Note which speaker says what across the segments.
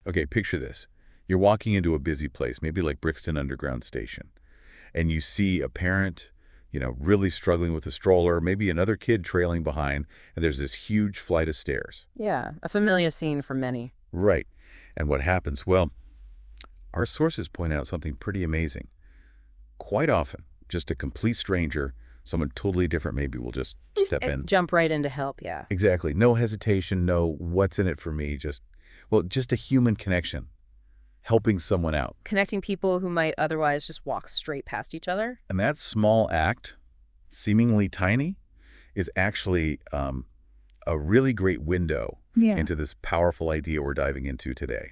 Speaker 1: Okay, picture this. You're walking into a busy place, maybe like Brixton Underground Station, and you see a parent, really struggling with a stroller, maybe another kid trailing behind, and there's this huge flight of stairs.
Speaker 2: Yeah, a familiar scene for many.
Speaker 1: Right. And what happens? Well, our sources point out something pretty amazing. Quite often, just a complete stranger, someone totally different maybe will just step in.
Speaker 2: Jump right in to help, yeah.
Speaker 1: Exactly. No hesitation, no what's in it for me, just a human connection, helping someone out.
Speaker 2: Connecting people who might otherwise just walk straight past each other.
Speaker 1: And that small act, seemingly tiny, is actually a really great window into this powerful idea we're diving into today,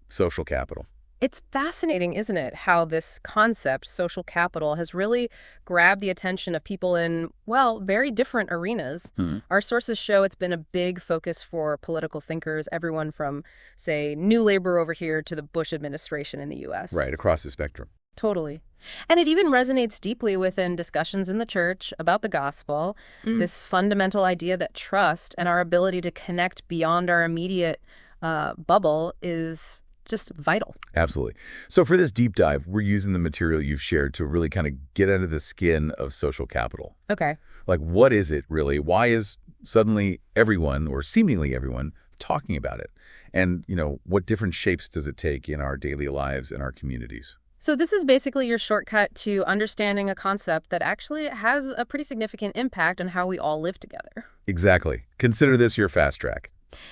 Speaker 1: social capital.
Speaker 2: It's fascinating, isn't it, how this concept, social capital, has really grabbed the attention of people in, well, very different arenas. Our sources show it's been a big focus for political thinkers, everyone from, say, New Labor over here to the Bush administration in the U.S.
Speaker 1: Right, across the spectrum.
Speaker 2: Totally. And it even resonates deeply within discussions in the church about the gospel, this fundamental idea that trust and our ability to connect beyond our immediate bubble is just vital.
Speaker 1: Absolutely. So for this deep dive, we're using the material you've shared to really kind of get under the skin of social capital.
Speaker 2: Okay.
Speaker 1: Like, what is it really? Why is suddenly everyone, or seemingly everyone, talking about it? And, what different shapes does it take in our daily lives and our communities?
Speaker 2: So this is basically your shortcut to understanding a concept that actually has a pretty significant impact on how we all live together.
Speaker 1: Exactly. Consider this your fast track.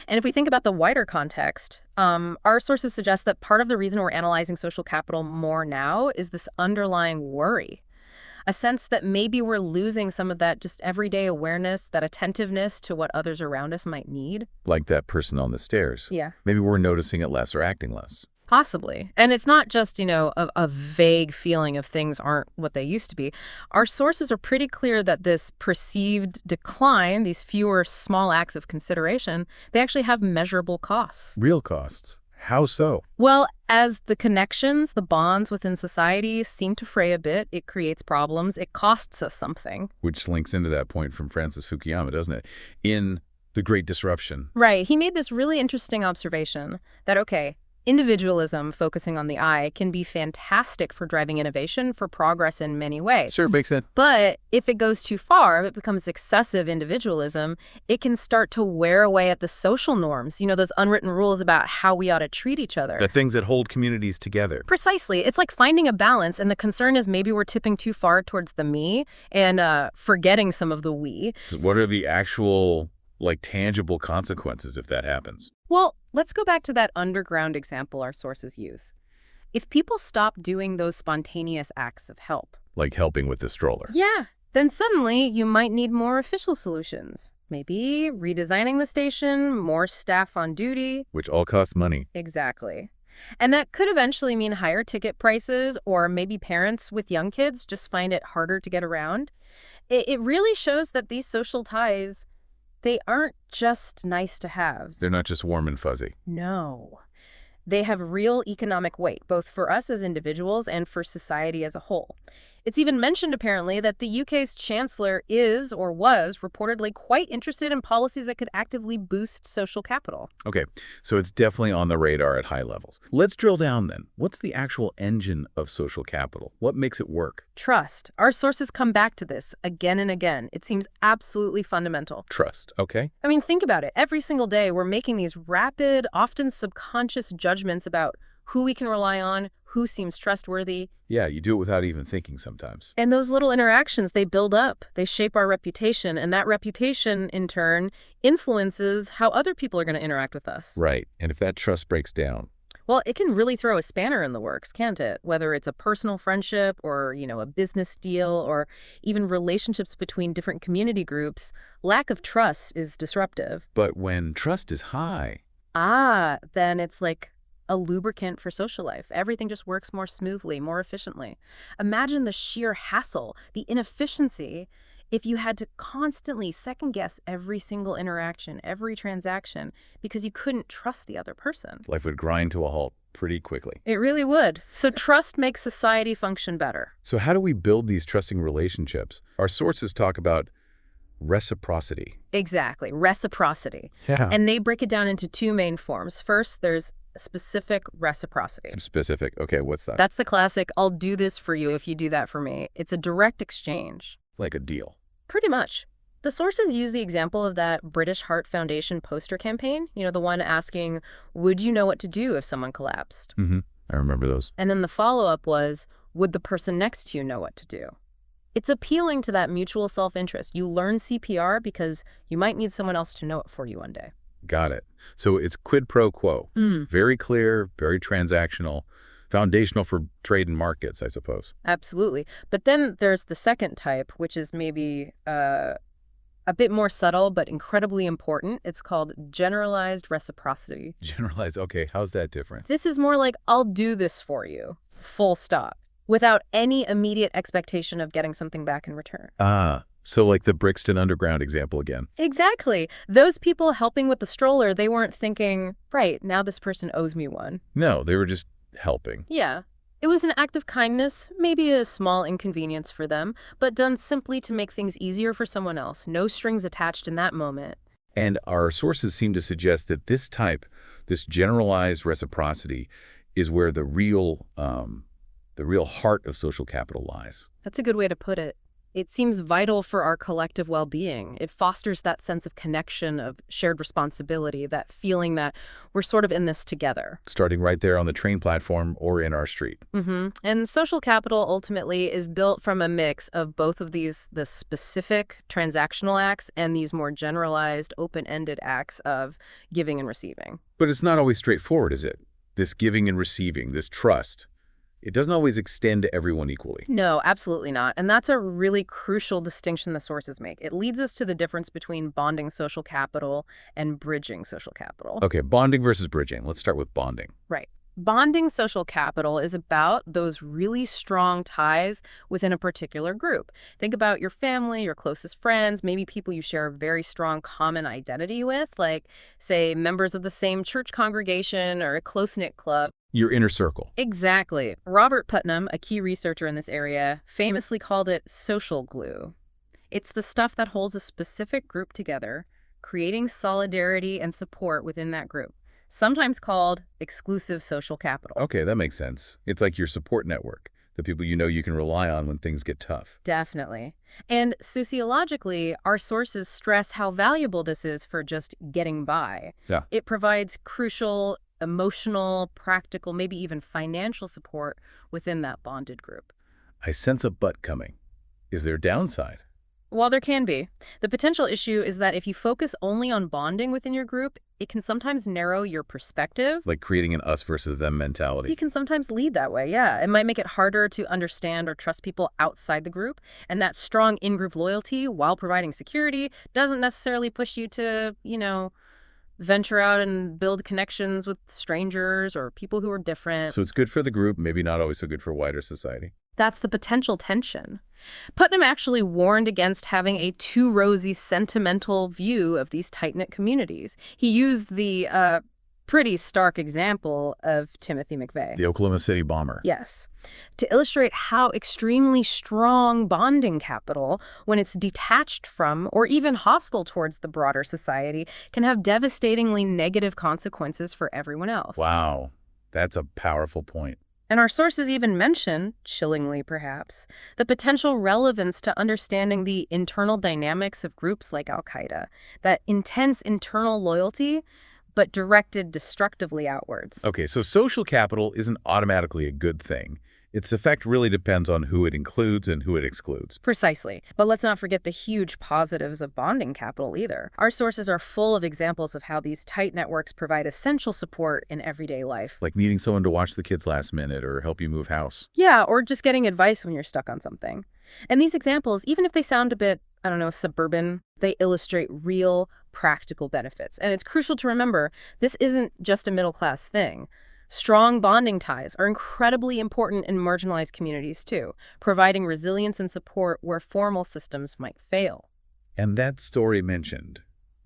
Speaker 2: And if we think about the wider context, our sources suggest that part of the reason we're analyzing social capital more now is this underlying worry. A sense that maybe we're losing some of that just everyday awareness, that attentiveness to what others around us might need.
Speaker 1: Like that person on the stairs.
Speaker 2: Yeah.
Speaker 1: Maybe we're noticing it less or acting less.
Speaker 2: Possibly. And it's not just, a vague feeling of things aren't what they used to be. Our sources are pretty clear that this perceived decline, these fewer small acts of consideration, they actually have measurable costs.
Speaker 1: Real costs. How so?
Speaker 2: Well, as the connections, the bonds within society seem to fray a bit, it creates problems, it costs us something.
Speaker 1: Which links into that point from Francis Fukuyama, doesn't it? In The Great Disruption.
Speaker 2: Right. He made this really interesting observation that, okay, individualism, focusing on the I, can be fantastic for driving innovation, for progress in many ways.
Speaker 1: Sure, makes sense.
Speaker 2: But if it goes too far, if it becomes excessive individualism, it can start to wear away at the social norms, those unwritten rules about how we ought to treat each other.
Speaker 1: The things that hold communities together.
Speaker 2: Precisely. It's like finding a balance, and the concern is maybe we're tipping too far towards the me and forgetting some of the we.
Speaker 1: So what are the actual, tangible consequences if that happens?
Speaker 2: Well, let's go back to that underground example our sources use. If people stop doing those spontaneous acts of help,
Speaker 1: like helping with the stroller.
Speaker 2: Yeah, then suddenly you might need more official solutions. Maybe redesigning the station, more staff on duty.
Speaker 1: Which all costs money.
Speaker 2: Exactly. And that could eventually mean higher ticket prices, or maybe parents with young kids just find it harder to get around. It really shows that these social ties, they aren't just nice to haves.
Speaker 1: They're not just warm and fuzzy.
Speaker 2: No. They have real economic weight, both for us as individuals and for society as a whole. It's even mentioned, apparently, that the UK's chancellor is, or was, reportedly quite interested in policies that could actively boost social capital.
Speaker 1: Okay, so it's definitely on the radar at high levels. Let's drill down then. What's the actual engine of social capital? What makes it work?
Speaker 2: Trust. Our sources come back to this again and again. It seems absolutely fundamental.
Speaker 1: Trust, okay?
Speaker 2: I mean, think about it. Every single day, we're making these rapid, often subconscious judgments about who we can rely on, who seems trustworthy.
Speaker 1: Yeah, you do it without even thinking sometimes.
Speaker 2: And those little interactions, they build up. They shape our reputation, and that reputation, in turn, influences how other people are going to interact with us.
Speaker 1: Right, and if that trust breaks down,
Speaker 2: well, it can really throw a spanner in the works, can't it? Whether it's a personal friendship or, a business deal or even relationships between different community groups, lack of trust is disruptive.
Speaker 1: But when trust is high...
Speaker 2: then it's like a lubricant for social life. Everything just works more smoothly, more efficiently. Imagine the sheer hassle, the inefficiency, if you had to constantly second-guess every single interaction, every transaction, because you couldn't trust the other person.
Speaker 1: Life would grind to a halt pretty quickly.
Speaker 2: It really would. So trust makes society function better.
Speaker 1: So how do we build these trusting relationships? Our sources talk about reciprocity.
Speaker 2: Exactly, reciprocity.
Speaker 1: Yeah.
Speaker 2: And they break it down into two main forms. First, there's specific reciprocity.
Speaker 1: Some specific. Okay, what's that?
Speaker 2: That's the classic, I'll do this for you if you do that for me. It's a direct exchange.
Speaker 1: Like a deal.
Speaker 2: Pretty much. The sources use the example of that British Heart Foundation poster campaign, the one asking, would you know what to do if someone collapsed?
Speaker 1: I remember those.
Speaker 2: And then the follow-up was, would the person next to you know what to do? It's appealing to that mutual self-interest. You learn CPR because you might need someone else to know it for you one day.
Speaker 1: Got it. So it's quid pro quo. Very clear, very transactional, foundational for trade and markets, I suppose.
Speaker 2: Absolutely. But then there's the second type, which is maybe a bit more subtle but incredibly important. It's called generalized reciprocity.
Speaker 1: Generalized. Okay, how's that different?
Speaker 2: This is more like, I'll do this for you, full stop, without any immediate expectation of getting something back in return.
Speaker 1: So like the Brixton Underground example again.
Speaker 2: Exactly. Those people helping with the stroller, they weren't thinking, right, now this person owes me one.
Speaker 1: No, they were just helping.
Speaker 2: Yeah. It was an act of kindness, maybe a small inconvenience for them, but done simply to make things easier for someone else. No strings attached in that moment.
Speaker 1: And our sources seem to suggest that this generalized reciprocity, is where the real heart of social capital lies.
Speaker 2: That's a good way to put it. It seems vital for our collective well-being. It fosters that sense of connection, of shared responsibility, that feeling that we're sort of in this together.
Speaker 1: Starting right there on the train platform or in our street.
Speaker 2: And social capital ultimately is built from a mix of both of these, the specific transactional acts and these more generalized, open-ended acts of giving and receiving.
Speaker 1: But it's not always straightforward, is it? This giving and receiving, this trust. It doesn't always extend to everyone equally.
Speaker 2: No, absolutely not. And that's a really crucial distinction the sources make. It leads us to the difference between bonding social capital and bridging social capital.
Speaker 1: Okay, bonding versus bridging. Let's start with bonding.
Speaker 2: Right. Bonding social capital is about those really strong ties within a particular group. Think about your family, your closest friends, maybe people you share a very strong common identity with, like, say, members of the same church congregation or a close-knit club.
Speaker 1: Your inner circle.
Speaker 2: Exactly. Robert Putnam, a key researcher in this area, famously called it social glue. It's the stuff that holds a specific group together, creating solidarity and support within that group, sometimes called exclusive social capital.
Speaker 1: Okay, that makes sense. It's like your support network, the people you know you can rely on when things get tough.
Speaker 2: Definitely. And sociologically, our sources stress how valuable this is for just getting by.
Speaker 1: Yeah.
Speaker 2: It provides crucial emotional, practical, maybe even financial support within that bonded group.
Speaker 1: I sense a but coming. Is there a downside?
Speaker 2: While there can be, the potential issue is that if you focus only on bonding within your group, it can sometimes narrow your perspective.
Speaker 1: Like creating an us versus them mentality.
Speaker 2: It can sometimes lead that way, yeah. It might make it harder to understand or trust people outside the group, and that strong in-group loyalty, while providing security, doesn't necessarily push you to, venture out and build connections with strangers or people who are different.
Speaker 1: So it's good for the group, maybe not always so good for wider society.
Speaker 2: That's the potential tension. Putnam actually warned against having a too rosy, sentimental view of these tight-knit communities. He used the pretty stark example of Timothy McVeigh.
Speaker 1: The Oklahoma City bomber.
Speaker 2: Yes. To illustrate how extremely strong bonding capital, when it's detached from or even hostile towards the broader society, can have devastatingly negative consequences for everyone else.
Speaker 1: Wow. That's a powerful point.
Speaker 2: And our sources even mention, chillingly perhaps, the potential relevance to understanding the internal dynamics of groups like Al-Qaeda, that intense internal loyalty, but directed destructively outwards.
Speaker 1: Okay, so social capital isn't automatically a good thing. Its effect really depends on who it includes and who it excludes.
Speaker 2: Precisely. But let's not forget the huge positives of bonding capital either. Our sources are full of examples of how these tight networks provide essential support in everyday life.
Speaker 1: Like needing someone to watch the kids last minute or help you move house.
Speaker 2: Yeah, or just getting advice when you're stuck on something. And these examples, even if they sound a bit, suburban, they illustrate real, practical benefits. And it's crucial to remember, this isn't just a middle-class thing. Strong bonding ties are incredibly important in marginalized communities, too, providing resilience and support where formal systems might fail.
Speaker 1: And that story mentioned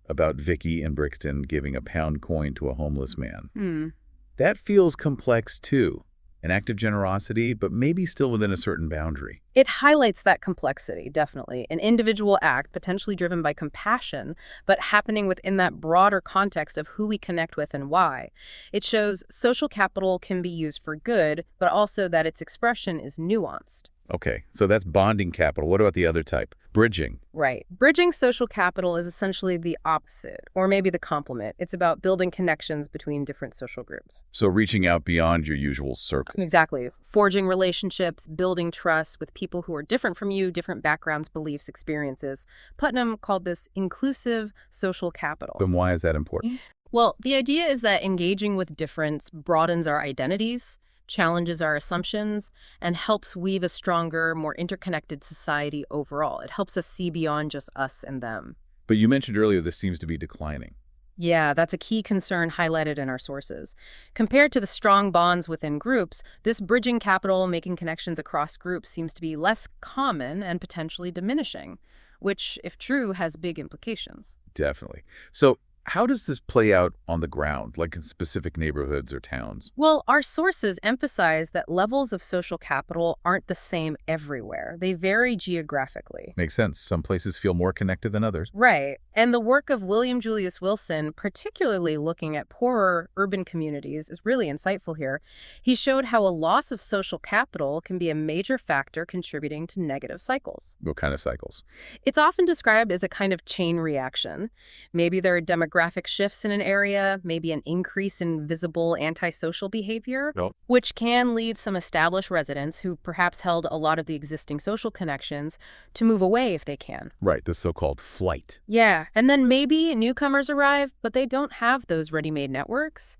Speaker 1: about Vicky in Brixton giving a pound coin to a homeless man. That feels complex, too, an act of generosity, but maybe still within a certain boundary.
Speaker 2: It highlights that complexity, definitely. An individual act potentially driven by compassion, but happening within that broader context of who we connect with and why. It shows social capital can be used for good, but also that its expression is nuanced.
Speaker 1: Okay, so that's bonding capital. What about the other type? Bridging.
Speaker 2: Right. Bridging social capital is essentially the opposite, or maybe the complement. It's about building connections between different social groups.
Speaker 1: So reaching out beyond your usual circle.
Speaker 2: Exactly. Forging relationships, building trust with people who are different from you, different backgrounds, beliefs, experiences. Putnam called this inclusive social capital.
Speaker 1: Then why is that important?
Speaker 2: Well, the idea is that engaging with difference broadens our identities, challenges our assumptions, and helps weave a stronger, more interconnected society overall. It helps us see beyond just us and them.
Speaker 1: But you mentioned earlier this seems to be declining.
Speaker 2: Yeah, that's a key concern highlighted in our sources. Compared to the strong bonds within groups, this bridging capital, making connections across groups, seems to be less common and potentially diminishing, which, if true, has big implications.
Speaker 1: Definitely. So how does this play out on the ground, like in specific neighborhoods or towns?
Speaker 2: Well, our sources emphasize that levels of social capital aren't the same everywhere. They vary geographically.
Speaker 1: Makes sense. Some places feel more connected than others.
Speaker 2: Right. And the work of William Julius Wilson, particularly looking at poorer urban communities, is really insightful here. He showed how a loss of social capital can be a major factor contributing to negative cycles.
Speaker 1: What kind of cycles?
Speaker 2: It's often described as a kind of chain reaction. Maybe there are demographic shifts in an area, maybe an increase in visible antisocial behavior,
Speaker 1: No.
Speaker 2: which can lead some established residents who perhaps held a lot of the existing social connections to move away if they can.
Speaker 1: Right, the so-called flight.
Speaker 2: Yeah, and then maybe newcomers arrive, but they don't have those ready-made networks.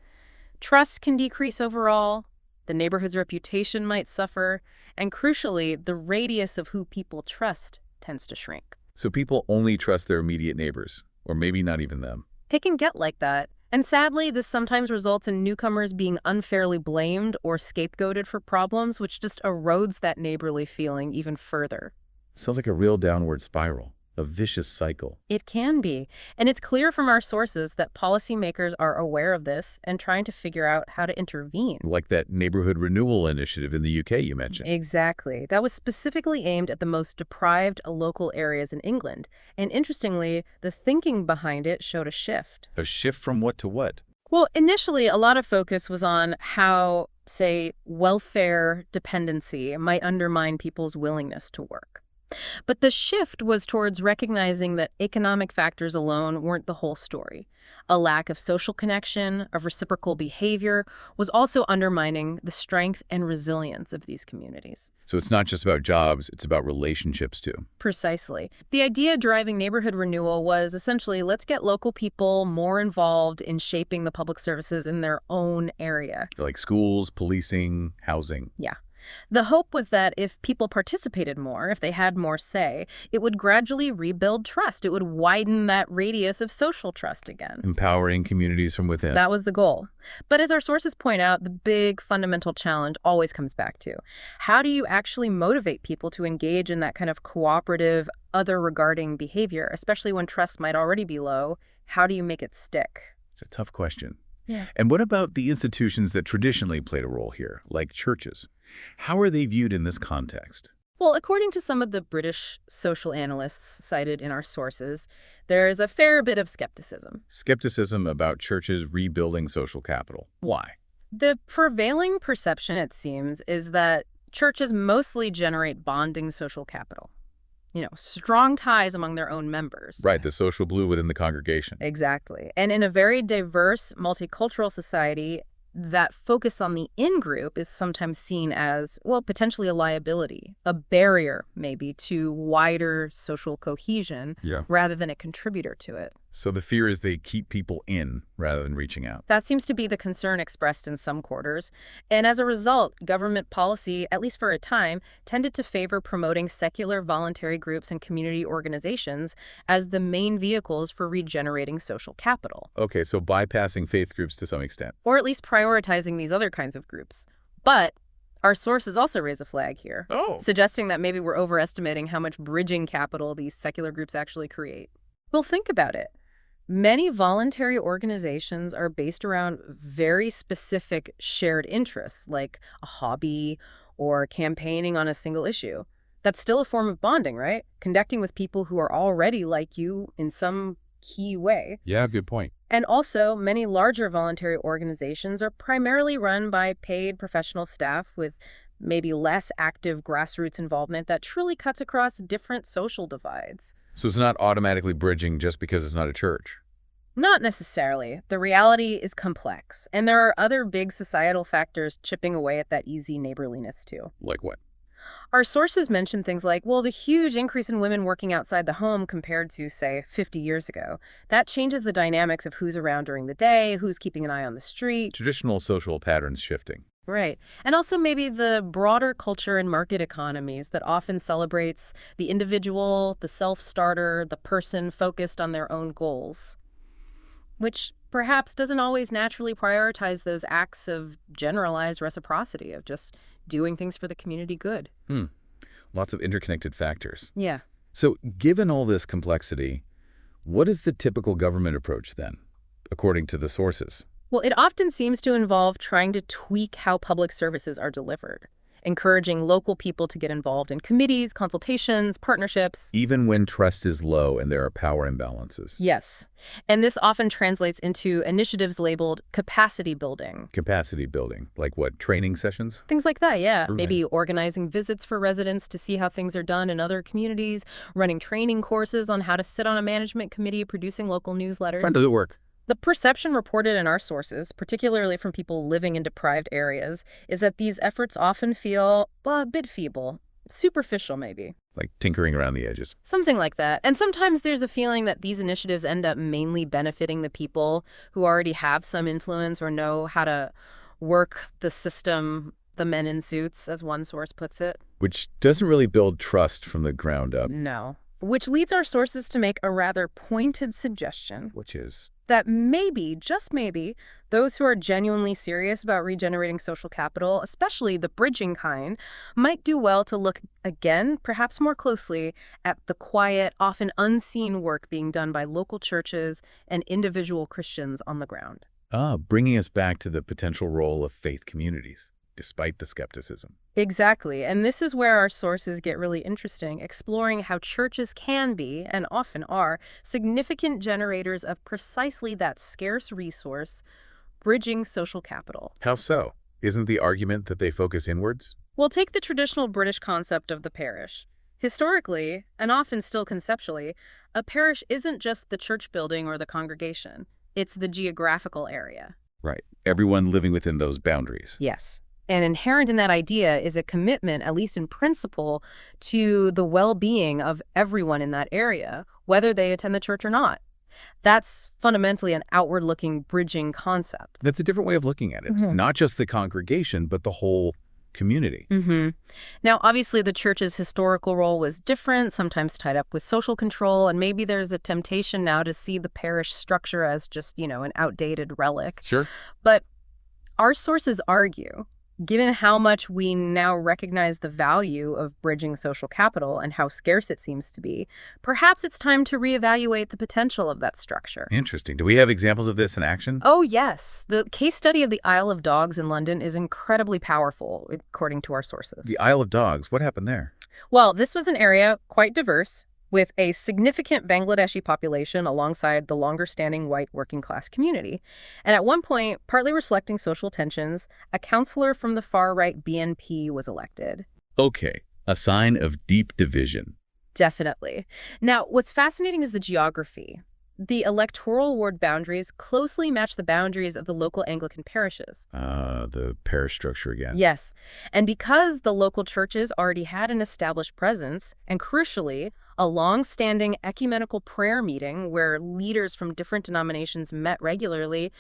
Speaker 2: Trust can decrease overall, the neighborhood's reputation might suffer, and crucially, the radius of who people trust tends to shrink.
Speaker 1: So people only trust their immediate neighbors, or maybe not even them.
Speaker 2: It can get like that. And sadly, this sometimes results in newcomers being unfairly blamed or scapegoated for problems, which just erodes that neighborly feeling even further.
Speaker 1: Sounds like a real downward spiral, a vicious cycle.
Speaker 2: It can be. And it's clear from our sources that policymakers are aware of this and trying to figure out how to intervene.
Speaker 1: Like that neighborhood renewal initiative in the UK you mentioned.
Speaker 2: Exactly. That was specifically aimed at the most deprived local areas in England. And interestingly, the thinking behind it showed a shift.
Speaker 1: A shift from what to what?
Speaker 2: Well, initially, a lot of focus was on how, say, welfare dependency might undermine people's willingness to work. But the shift was towards recognizing that economic factors alone weren't the whole story. A lack of social connection, of reciprocal behavior, was also undermining the strength and resilience of these communities.
Speaker 1: So it's not just about jobs, it's about relationships too.
Speaker 2: Precisely. The idea driving neighborhood renewal was essentially, let's get local people more involved in shaping the public services in their own area.
Speaker 1: Like schools, policing, housing.
Speaker 2: Yeah. The hope was that if people participated more, if they had more say, it would gradually rebuild trust. It would widen that radius of social trust again.
Speaker 1: Empowering communities from within.
Speaker 2: That was the goal. But as our sources point out, the big fundamental challenge always comes back to how do you actually motivate people to engage in that kind of cooperative, other-regarding behavior, especially when trust might already be low? How do you make it stick?
Speaker 1: It's a tough question.
Speaker 2: Yeah.
Speaker 1: And what about the institutions that traditionally played a role here, like churches? How are they viewed in this context?
Speaker 2: Well, according to some of the British social analysts cited in our sources, there is a fair bit of skepticism.
Speaker 1: Skepticism about churches rebuilding social capital. Why?
Speaker 2: The prevailing perception, it seems, is that churches mostly generate bonding social capital. Strong ties among their own members.
Speaker 1: Right, the social glue within the congregation.
Speaker 2: Exactly. And in a very diverse, multicultural society, that focus on the in-group is sometimes seen as, well, potentially a liability, a barrier, maybe, to wider social cohesion rather than a contributor to it.
Speaker 1: So the fear is they keep people in rather than reaching out.
Speaker 2: That seems to be the concern expressed in some quarters. And as a result, government policy, at least for a time, tended to favor promoting secular voluntary groups and community organizations as the main vehicles for regenerating social capital.
Speaker 1: Okay, so bypassing faith groups to some extent.
Speaker 2: Or at least prioritizing these other kinds of groups. But our sources also raise a flag here, suggesting that maybe we're overestimating how much bridging capital these secular groups actually create. Well, think about it. Many voluntary organizations are based around very specific shared interests, like a hobby or campaigning on a single issue. That's still a form of bonding, right? Connecting with people who are already like you in some key way.
Speaker 1: Yeah, good point.
Speaker 2: And also, many larger voluntary organizations are primarily run by paid professional staff with maybe less active grassroots involvement that truly cuts across different social divides.
Speaker 1: So it's not automatically bridging just because it's not a church.
Speaker 2: Not necessarily. The reality is complex, and there are other big societal factors chipping away at that easy neighborliness too.
Speaker 1: Like what?
Speaker 2: Our sources mention things like, well, the huge increase in women working outside the home compared to, say, 50 years ago. That changes the dynamics of who's around during the day, who's keeping an eye on the street.
Speaker 1: Traditional social patterns shifting.
Speaker 2: Right. And also maybe the broader culture and market economies that often celebrates the individual, the self-starter, the person focused on their own goals, which perhaps doesn't always naturally prioritize those acts of generalized reciprocity, of just doing things for the community good.
Speaker 1: Lots of interconnected factors.
Speaker 2: Yeah.
Speaker 1: So given all this complexity, what is the typical government approach then, according to the sources?
Speaker 2: Well, it often seems to involve trying to tweak how public services are delivered, encouraging local people to get involved in committees, consultations, partnerships.
Speaker 1: Even when trust is low and there are power imbalances.
Speaker 2: Yes. And this often translates into initiatives labeled capacity building.
Speaker 1: Capacity building, like what, training sessions?
Speaker 2: Things like that, yeah.
Speaker 1: Right.
Speaker 2: Maybe organizing visits for residents to see how things are done in other communities, running training courses on how to sit on a management committee, producing local newsletters.
Speaker 1: How does it work?
Speaker 2: The perception reported in our sources, particularly from people living in deprived areas, is that these efforts often feel, well, a bit feeble, superficial maybe.
Speaker 1: Like tinkering around the edges.
Speaker 2: Something like that. And sometimes there's a feeling that these initiatives end up mainly benefiting the people who already have some influence or know how to work the system, the men in suits, as one source puts it.
Speaker 1: Which doesn't really build trust from the ground up.
Speaker 2: No. Which leads our sources to make a rather pointed suggestion.
Speaker 1: Which is?
Speaker 2: That maybe, just maybe, those who are genuinely serious about regenerating social capital, especially the bridging kind, might do well to look again, perhaps more closely, at the quiet, often unseen work being done by local churches and individual Christians on the ground.
Speaker 1: Bringing us back to the potential role of faith communities, despite the skepticism.
Speaker 2: Exactly, and this is where our sources get really interesting, exploring how churches can be, and often are, significant generators of precisely that scarce resource, bridging social capital.
Speaker 1: How so? Isn't the argument that they focus inwards?
Speaker 2: Well, take the traditional British concept of the parish. Historically, and often still conceptually, a parish isn't just the church building or the congregation. It's the geographical area.
Speaker 1: Right. Everyone living within those boundaries.
Speaker 2: Yes. And inherent in that idea is a commitment, at least in principle, to the well-being of everyone in that area, whether they attend the church or not. That's fundamentally an outward-looking, bridging concept.
Speaker 1: That's a different way of looking at it. Not just the congregation, but the whole community.
Speaker 2: Now, obviously, the church's historical role was different, sometimes tied up with social control, and maybe there's a temptation now to see the parish structure as just, an outdated relic.
Speaker 1: Sure.
Speaker 2: But our sources argue, given how much we now recognize the value of bridging social capital and how scarce it seems to be, perhaps it's time to reevaluate the potential of that structure.
Speaker 1: Interesting. Do we have examples of this in action?
Speaker 2: Oh, yes. The case study of the Isle of Dogs in London is incredibly powerful, according to our sources.
Speaker 1: The Isle of Dogs. What happened there?
Speaker 2: Well, this was an area quite diverse, with a significant Bangladeshi population alongside the longer-standing white working-class community. And at one point, partly reflecting social tensions, a counselor from the far-right BNP was elected.
Speaker 1: Okay, a sign of deep division.
Speaker 2: Definitely. Now, what's fascinating is the geography. The electoral ward boundaries closely match the boundaries of the local Anglican parishes.
Speaker 1: The parish structure again.
Speaker 2: Yes. And because the local churches already had an established presence, and crucially, a long-standing ecumenical prayer meeting where leaders from different denominations met regularly,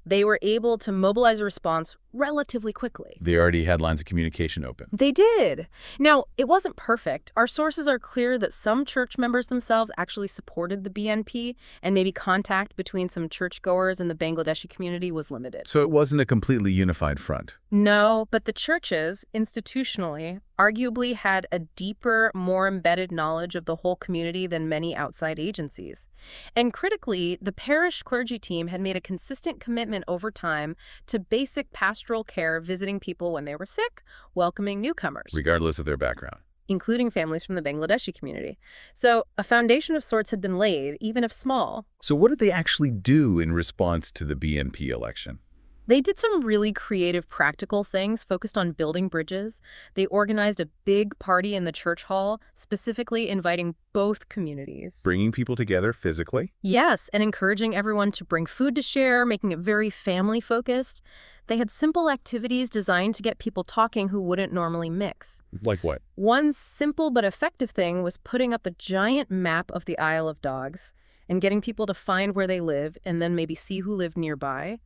Speaker 2: they were able to mobilize a response relatively quickly.
Speaker 1: They already had lines of communication open.
Speaker 2: They did. Now, it wasn't perfect. Our sources are clear that some church members themselves actually supported the BNP, and maybe contact between some churchgoers and the Bangladeshi community was limited.
Speaker 1: So it wasn't a completely unified front.
Speaker 2: No, but the churches, institutionally, arguably had a deeper, more embedded knowledge of the whole community than many outside agencies. And critically, the parish clergy team had made a consistent commitment over time to basic pastoral care, visiting people when they were sick, welcoming newcomers,
Speaker 1: Regardless of their background.
Speaker 2: including families from the Bangladeshi community. So a foundation of sorts had been laid, even if small.
Speaker 1: So what did they actually do in response to the BNP election?
Speaker 2: They did some really creative, practical things focused on building bridges. They organized a big party in the church hall, specifically inviting both communities.
Speaker 1: Bringing people together physically?
Speaker 2: Yes, and encouraging everyone to bring food to share, making it very family-focused. They had simple activities designed to get people talking who wouldn't normally mix.
Speaker 1: Like what?
Speaker 2: One simple but effective thing was putting up a giant map of the Isle of Dogs and getting people to find where they live and then maybe see who lived nearby,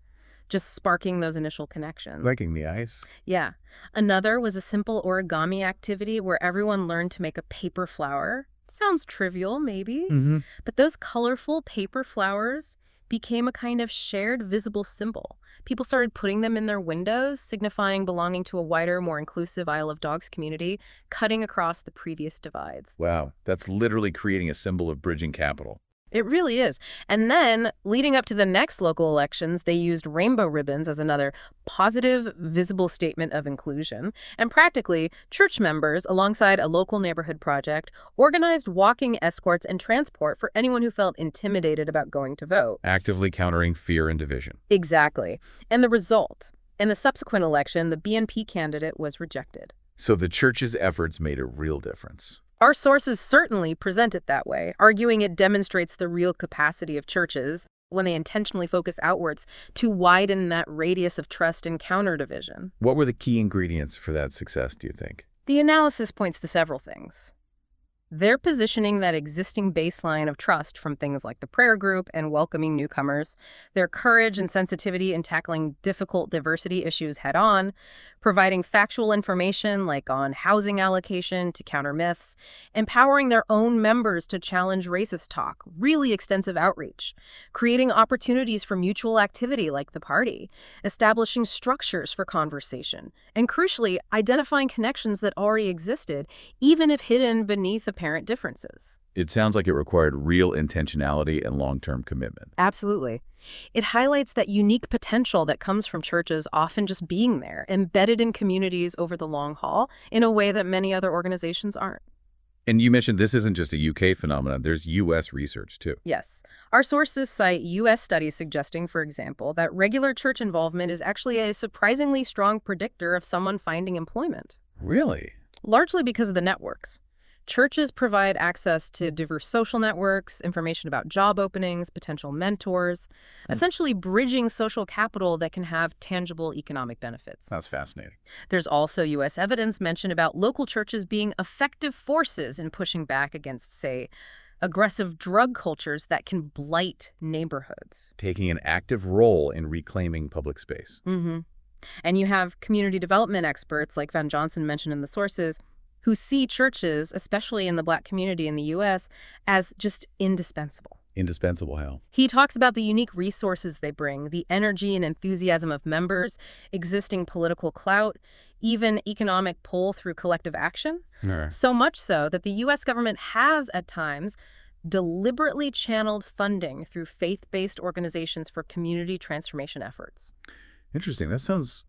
Speaker 2: just sparking those initial connections.
Speaker 1: Breaking the ice?
Speaker 2: Yeah. Another was a simple origami activity where everyone learned to make a paper flower. Sounds trivial, maybe,
Speaker 1: Mm-hmm.
Speaker 2: but those colorful paper flowers became a kind of shared visible symbol. People started putting them in their windows, signifying belonging to a wider, more inclusive Isle of Dogs community, cutting across the previous divides.
Speaker 1: Wow, that's literally creating a symbol of bridging capital.
Speaker 2: It really is. And then, leading up to the next local elections, they used rainbow ribbons as another positive, visible statement of inclusion. And practically, church members, alongside a local neighborhood project, organized walking escorts and transport for anyone who felt intimidated about going to vote.
Speaker 1: Actively countering fear and division.
Speaker 2: Exactly. And the result? In the subsequent election, the BNP candidate was rejected.
Speaker 1: So the church's efforts made a real difference.
Speaker 2: Our sources certainly present it that way, arguing it demonstrates the real capacity of churches, when they intentionally focus outwards, to widen that radius of trust and counter division.
Speaker 1: What were the key ingredients for that success, do you think?
Speaker 2: The analysis points to several things. They're positioning that existing baseline of trust from things like the prayer group and welcoming newcomers, their courage and sensitivity in tackling difficult diversity issues head-on, providing factual information like on housing allocation to counter myths, empowering their own members to challenge racist talk, really extensive outreach, creating opportunities for mutual activity like the party, establishing structures for conversation, and crucially, identifying connections that already existed, even if hidden beneath apparent differences.
Speaker 1: It sounds like it required real intentionality and long-term commitment.
Speaker 2: Absolutely. It highlights that unique potential that comes from churches often just being there, embedded in communities over the long haul, in a way that many other organizations aren't.
Speaker 1: And you mentioned this isn't just a UK phenomenon, there's US research too.
Speaker 2: Yes. Our sources cite U.S. studies suggesting, for example, that regular church involvement is actually a surprisingly strong predictor of someone finding employment.
Speaker 1: Really?
Speaker 2: Largely because of the networks. Churches provide access to diverse social networks, information about job openings, potential mentors, essentially bridging social capital that can have tangible economic benefits.
Speaker 1: That's fascinating.
Speaker 2: There's also U.S. evidence mentioned about local churches being effective forces in pushing back against, say, aggressive drug cultures that can blight neighborhoods.
Speaker 1: Taking an active role in reclaiming public space.
Speaker 2: Mm-hmm. And you have community development experts, like Van Johnson mentioned in the sources, who see churches, especially in the Black community in the U.S., as just indispensable.
Speaker 1: Indispensable how?
Speaker 2: He talks about the unique resources they bring, the energy and enthusiasm of members, existing political clout, even economic pull through collective action. So much so that the U.S. government has, at times, deliberately channeled funding through faith-based organizations for community transformation efforts.
Speaker 1: Interesting. That sounds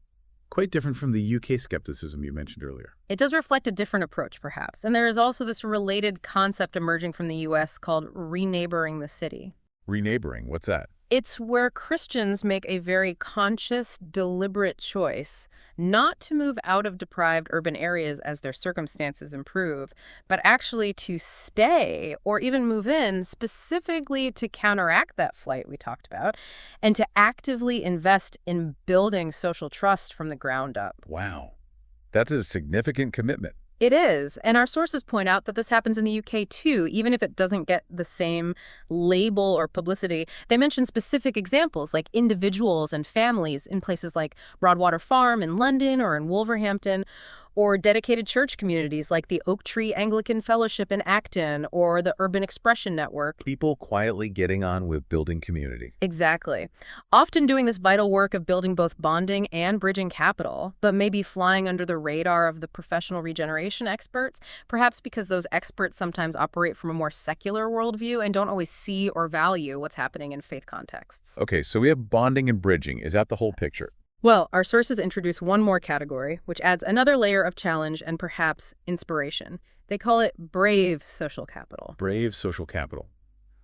Speaker 1: quite different from the UK skepticism you mentioned earlier.
Speaker 2: It does reflect a different approach, perhaps. And there is also this related concept emerging from the U.S. called reneighboring the city.
Speaker 1: Reneighboring, what's that?
Speaker 2: It's where Christians make a very conscious, deliberate choice not to move out of deprived urban areas as their circumstances improve, but actually to stay or even move in specifically to counteract that flight we talked about and to actively invest in building social trust from the ground up.
Speaker 1: Wow. That's a significant commitment.
Speaker 2: It is, and our sources point out that this happens in the UK too, even if it doesn't get the same label or publicity. They mention specific examples like individuals and families in places like Broadwater Farm in London or in Wolverhampton, or dedicated church communities like the Oak Tree Anglican Fellowship in Acton or the Urban Expression Network.
Speaker 1: People quietly getting on with building community.
Speaker 2: Exactly. Often doing this vital work of building both bonding and bridging capital, but maybe flying under the radar of the professional regeneration experts, perhaps because those experts sometimes operate from a more secular worldview and don't always see or value what's happening in faith contexts.
Speaker 1: Okay, so we have bonding and bridging. Is that the whole picture?
Speaker 2: Well, our sources introduce one more category, which adds another layer of challenge and perhaps inspiration. They call it brave social capital.
Speaker 1: Brave social capital.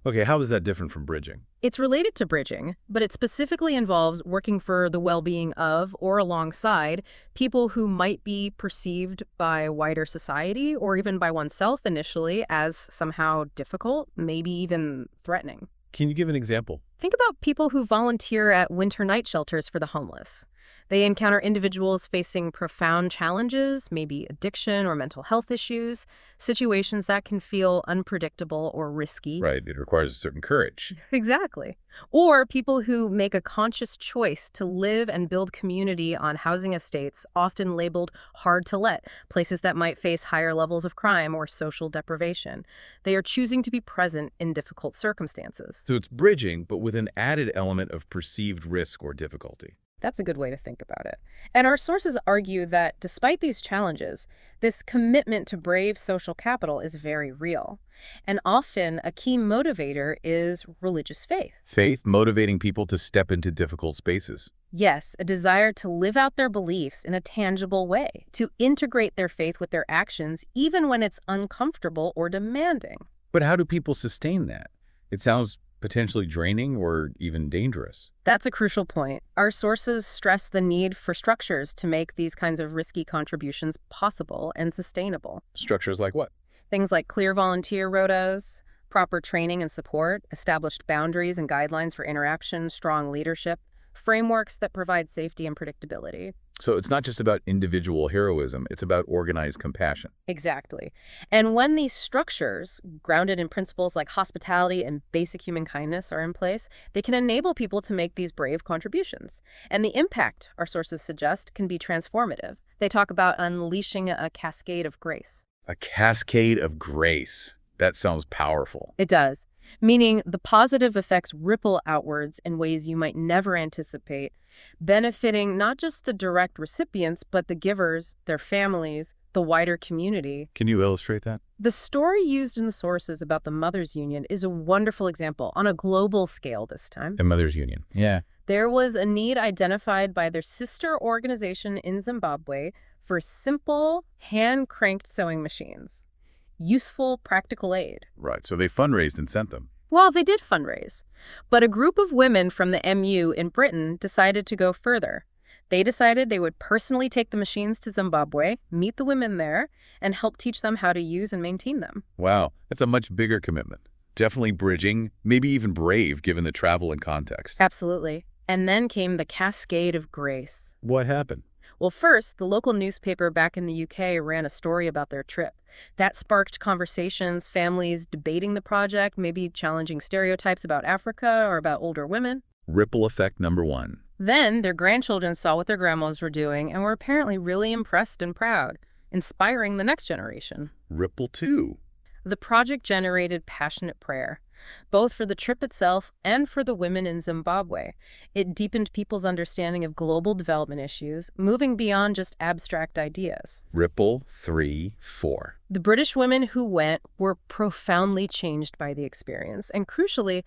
Speaker 1: Okay, how is that different from bridging?
Speaker 2: It's related to bridging, but it specifically involves working for the well-being of or alongside people who might be perceived by wider society or even by oneself initially as somehow difficult, maybe even threatening.
Speaker 1: Can you give an example?
Speaker 2: Think about people who volunteer at winter night shelters for the homeless. They encounter individuals facing profound challenges, maybe addiction or mental health issues, situations that can feel unpredictable or risky.
Speaker 1: Right, it requires a certain courage.
Speaker 2: Exactly. Or people who make a conscious choice to live and build community on housing estates, often labeled hard to let, places that might face higher levels of crime or social deprivation. They are choosing to be present in difficult circumstances.
Speaker 1: So it's bridging, but with an added element of perceived risk or difficulty.
Speaker 2: That's a good way to think about it. And our sources argue that despite these challenges, this commitment to brave social capital is very real. And often a key motivator is religious faith.
Speaker 1: Faith motivating people to step into difficult spaces.
Speaker 2: Yes, a desire to live out their beliefs in a tangible way, to integrate their faith with their actions, even when it's uncomfortable or demanding.
Speaker 1: But how do people sustain that? It sounds potentially draining or even dangerous.
Speaker 2: That's a crucial point. Our sources stress the need for structures to make these kinds of risky contributions possible and sustainable.
Speaker 1: Structures like what?
Speaker 2: Things like clear volunteer rotas, proper training and support, established boundaries and guidelines for interaction, strong leadership, frameworks that provide safety and predictability.
Speaker 1: So it's not just about individual heroism, it's about organized compassion.
Speaker 2: Exactly. And when these structures, grounded in principles like hospitality and basic human kindness, are in place, they can enable people to make these brave contributions. And the impact, our sources suggest, can be transformative. They talk about unleashing a cascade of grace.
Speaker 1: A cascade of grace. That sounds powerful.
Speaker 2: It does, meaning the positive effects ripple outwards in ways you might never anticipate, benefiting not just the direct recipients, but the givers, their families, the wider community.
Speaker 1: Can you illustrate that?
Speaker 2: The story used in the sources about the Mothers Union is a wonderful example on a global scale this time.
Speaker 1: A Mothers Union. Yeah.
Speaker 2: There was a need identified by their sister organization in Zimbabwe for simple, hand-cranked sewing machines. Useful, practical aid.
Speaker 1: Right, so they fundraised and sent them.
Speaker 2: Well, they did fundraise. But a group of women from the MU in Britain decided to go further. They decided they would personally take the machines to Zimbabwe, meet the women there, and help teach them how to use and maintain them.
Speaker 1: Wow, that's a much bigger commitment. Definitely bridging, maybe even brave given the travel and context.
Speaker 2: Absolutely. And then came the cascade of grace.
Speaker 1: What happened?
Speaker 2: Well, first, the local newspaper back in the UK ran a story about their trip. That sparked conversations, families debating the project, maybe challenging stereotypes about Africa or about older women.
Speaker 1: Ripple effect number one.
Speaker 2: Then their grandchildren saw what their grandmas were doing and were apparently really impressed and proud, inspiring the next generation.
Speaker 1: Ripple two.
Speaker 2: The project generated passionate prayer, both for the trip itself and for the women in Zimbabwe. It deepened people's understanding of global development issues, moving beyond just abstract ideas.
Speaker 1: Ripple 3, 4.
Speaker 2: The British women who went were profoundly changed by the experience, and crucially,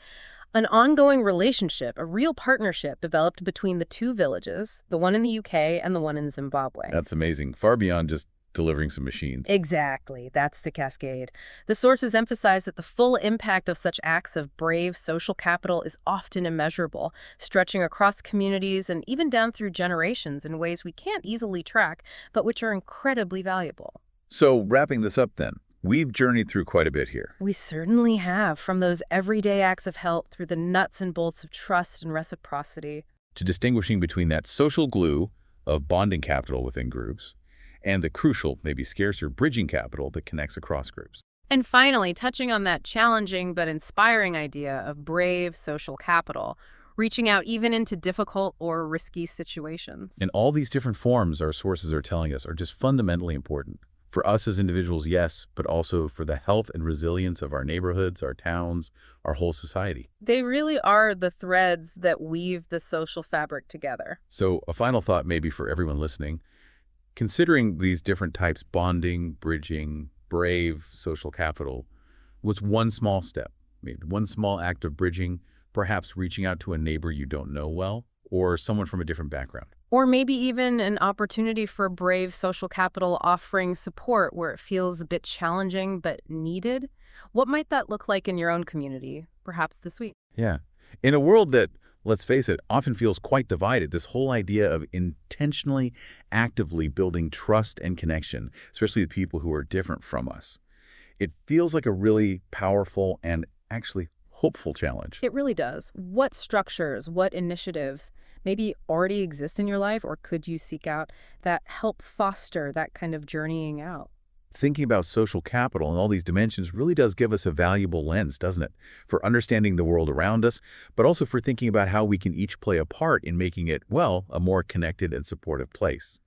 Speaker 2: an ongoing relationship, a real partnership developed between the two villages, the one in the UK and the one in Zimbabwe.
Speaker 1: That's amazing. Far beyond just delivering some machines.
Speaker 2: Exactly. That's the cascade. The sources emphasize that the full impact of such acts of brave social capital is often immeasurable, stretching across communities and even down through generations in ways we can't easily track, but which are incredibly valuable.
Speaker 1: So, wrapping this up then, we've journeyed through quite a bit here.
Speaker 2: We certainly have, from those everyday acts of help through the nuts and bolts of trust and reciprocity.
Speaker 1: To distinguishing between that social glue of bonding capital within groups and the crucial, maybe scarcer, bridging capital that connects across groups.
Speaker 2: And finally, touching on that challenging but inspiring idea of brave social capital, reaching out even into difficult or risky situations.
Speaker 1: And all these different forms our sources are telling us are just fundamentally important. For us as individuals, yes, but also for the health and resilience of our neighborhoods, our towns, our whole society.
Speaker 2: They really are the threads that weave the social fabric together.
Speaker 1: So a final thought maybe for everyone listening, considering these different types, bonding, bridging, brave, social capital, was one small step, maybe one small act of bridging, perhaps reaching out to a neighbor you don't know well, or someone from a different background.
Speaker 2: Or maybe even an opportunity for brave social capital offering support where it feels a bit challenging but needed. What might that look like in your own community, perhaps this week?
Speaker 1: Yeah. In a world that, let's face it, often feels quite divided, this whole idea of intentionally, actively building trust and connection, especially with people who are different from us, it feels like a really powerful and actually hopeful challenge.
Speaker 2: It really does. What structures, what initiatives maybe already exist in your life, or could you seek out that help foster that kind of journeying out?
Speaker 1: Thinking about social capital and all these dimensions really does give us a valuable lens, doesn't it? For understanding the world around us, but also for thinking about how we can each play a part in making it, well, a more connected and supportive place.